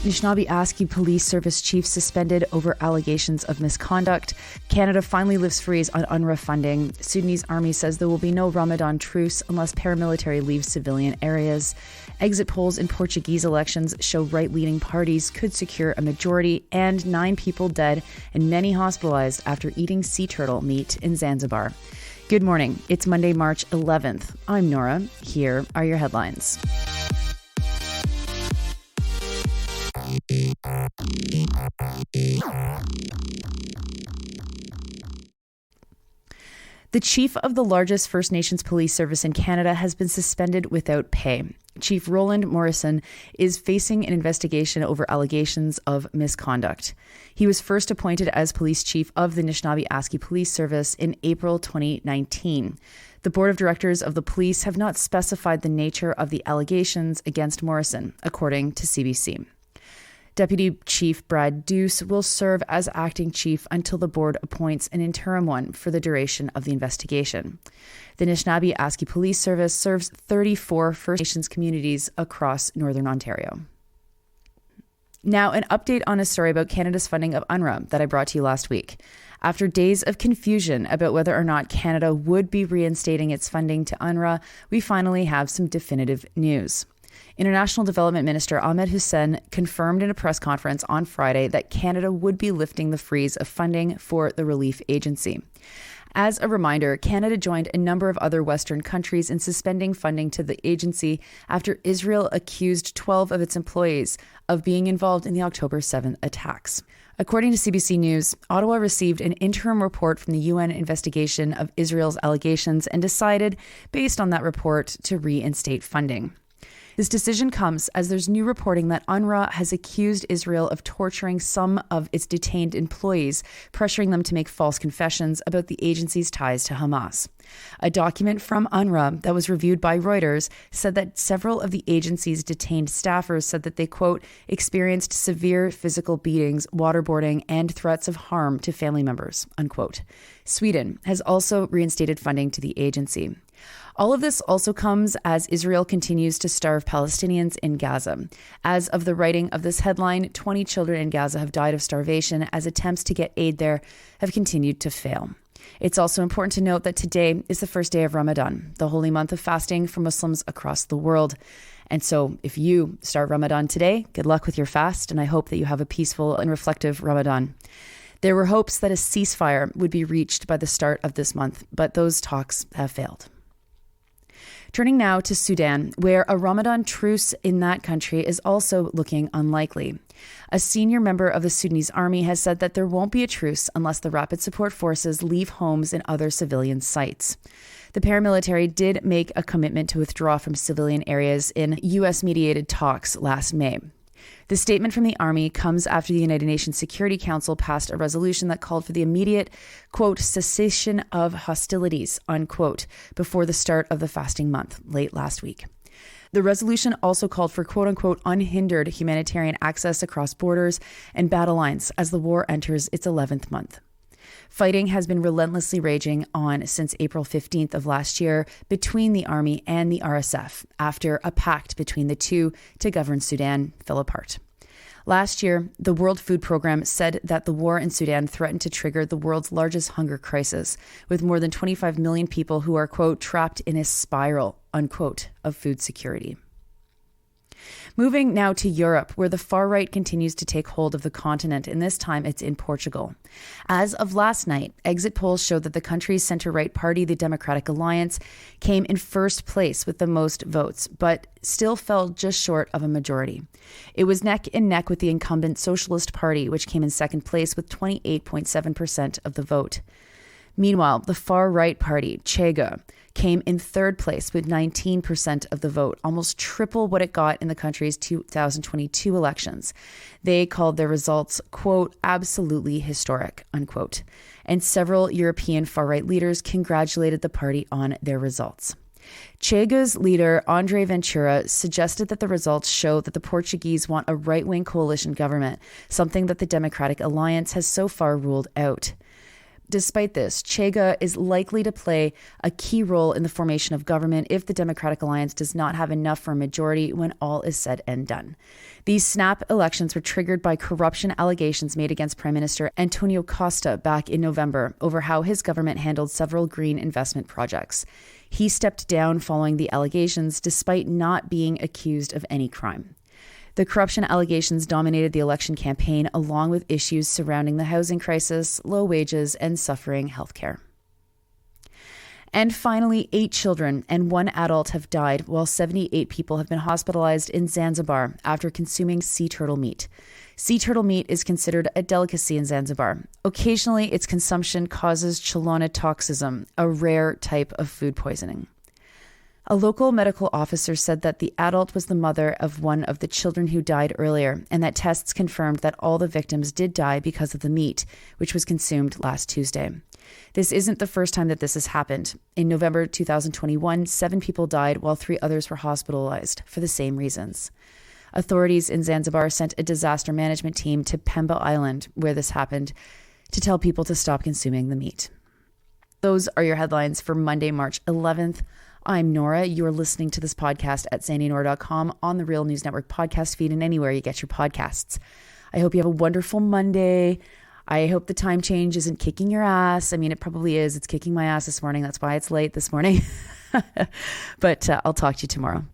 Anishinaabe ASCII Police Service Chief suspended over allegations of misconduct. Canada finally lifts freeze on UNRWA funding. Sudanese Army says there will be no Ramadan truce unless paramilitary leaves civilian areas. Exit polls in Portuguese elections show right-leaning parties could secure a majority, and 9 people dead and many hospitalized after eating sea turtle meat in Zanzibar. Good morning. It's Monday, March 11th. I'm Nora. Here are your headlines. The chief of the largest First Nations police service in Canada has been suspended without pay. Chief Roland Morrison is facing an investigation over allegations of misconduct. He was first appointed as police chief of the Anishinaabe ASCII Police Service in April 2019. The board of directors of the police have not specified the nature of the allegations against Morrison, according to CBC. Deputy Chief Brad Deuce will serve as acting chief until the board appoints an interim one for the duration of the investigation. The Anishinaabe ASCII Police Service serves 34 First Nations communities across Northern Ontario. Now, an update on a story about Canada's funding of UNRWA that I brought to you last week. After days of confusion about whether or not Canada would be reinstating its funding to UNRWA, we finally have some definitive news. International Development Minister Ahmed Hussein confirmed in a press conference on Friday that Canada would be lifting the freeze of funding for the relief agency. As a reminder, Canada joined a number of other Western countries in suspending funding to the agency after Israel accused 12 of its employees of being involved in the October 7th attacks. According to CBC News, Ottawa received an interim report from the UN investigation of Israel's allegations and decided, based on that report, to reinstate funding. This decision comes as there's new reporting that UNRWA has accused Israel of torturing some of its detained employees, pressuring them to make false confessions about the agency's ties to Hamas. A document from UNRWA that was reviewed by Reuters said that several of the agency's detained staffers said that they, quote, experienced severe physical beatings, waterboarding, and threats of harm to family members, unquote. Sweden has also reinstated funding to the agency. All of this also comes as Israel continues to starve Palestinians in Gaza. As of the writing of this headline, 20 children in Gaza have died of starvation as attempts to get aid there have continued to fail. It's also important to note that today is the first day of Ramadan, the holy month of fasting for Muslims across the world. And so if you start Ramadan today, good luck with your fast, and I hope that you have a peaceful and reflective Ramadan. There were hopes that a ceasefire would be reached by the start of this month, but those talks have failed. Turning now to Sudan, where a Ramadan truce in that country is also looking unlikely. A senior member of the Sudanese Army has said that there won't be a truce unless the Rapid Support Forces leave homes and other civilian sites. The paramilitary did make a commitment to withdraw from civilian areas in U.S.-mediated talks last May. The statement from the Army comes after the United Nations Security Council passed a resolution that called for the immediate, quote, cessation of hostilities, unquote, before the start of the fasting month late last week. The resolution also called for, quote unquote, unhindered humanitarian access across borders and battle lines as the war enters its 11th month. Fighting has been relentlessly raging on since April 15th of last year between the Army and the RSF after a pact between the two to govern Sudan fell apart. Last year, the World Food Programme said that the war in Sudan threatened to trigger the world's largest hunger crisis, with more than 25 million people who are, quote, trapped in a spiral, unquote, of food security. Moving now to Europe, where the far right continues to take hold of the continent, and this time it's in Portugal. As of last night, exit polls showed that the country's centre-right party, the Democratic Alliance, came in first place with the most votes, but still fell just short of a majority. It was neck and neck with the incumbent Socialist Party, which came in second place with 28.7% of the vote. Meanwhile, the far-right party, Chega, came in third place with 19% of the vote, almost triple what it got in the country's 2022 elections. They called their results, quote, absolutely historic, unquote. And several European far-right leaders congratulated the party on their results. Chega's leader, Andre Ventura, suggested that the results show that the Portuguese want a right-wing coalition government, something that the Democratic Alliance has so far ruled out. Despite this, Chega is likely to play a key role in the formation of government if the Democratic Alliance does not have enough for a majority when all is said and done. These snap elections were triggered by corruption allegations made against Prime Minister Antonio Costa back in November over how his government handled several green investment projects. He stepped down following the allegations despite not being accused of any crime. The corruption allegations dominated the election campaign, along with issues surrounding the housing crisis, low wages, and suffering healthcare. And finally, 8 children and 1 adult have died, while 78 people have been hospitalized in Zanzibar after consuming sea turtle meat. Sea turtle meat is considered a delicacy in Zanzibar. Occasionally, its consumption causes chelonatoxism, a rare type of food poisoning. A local medical officer said that the adult was the mother of one of the children who died earlier, and that tests confirmed that all the victims did die because of the meat, which was consumed last Tuesday. This isn't the first time that this has happened. In November 2021, 7 people died while 3 others were hospitalized for the same reasons. Authorities in Zanzibar sent a disaster management team to Pemba Island, where this happened, to tell people to stop consuming the meat. Those are your headlines for Monday, March 11th. I'm Nora. You're listening to this podcast at sandynora.com, on the Real News Network podcast feed, and anywhere you get your podcasts. I hope you have a wonderful Monday. I hope the time change isn't kicking your ass. I mean, it probably is. It's kicking my ass this morning. That's why it's late this morning. But I'll talk to you tomorrow.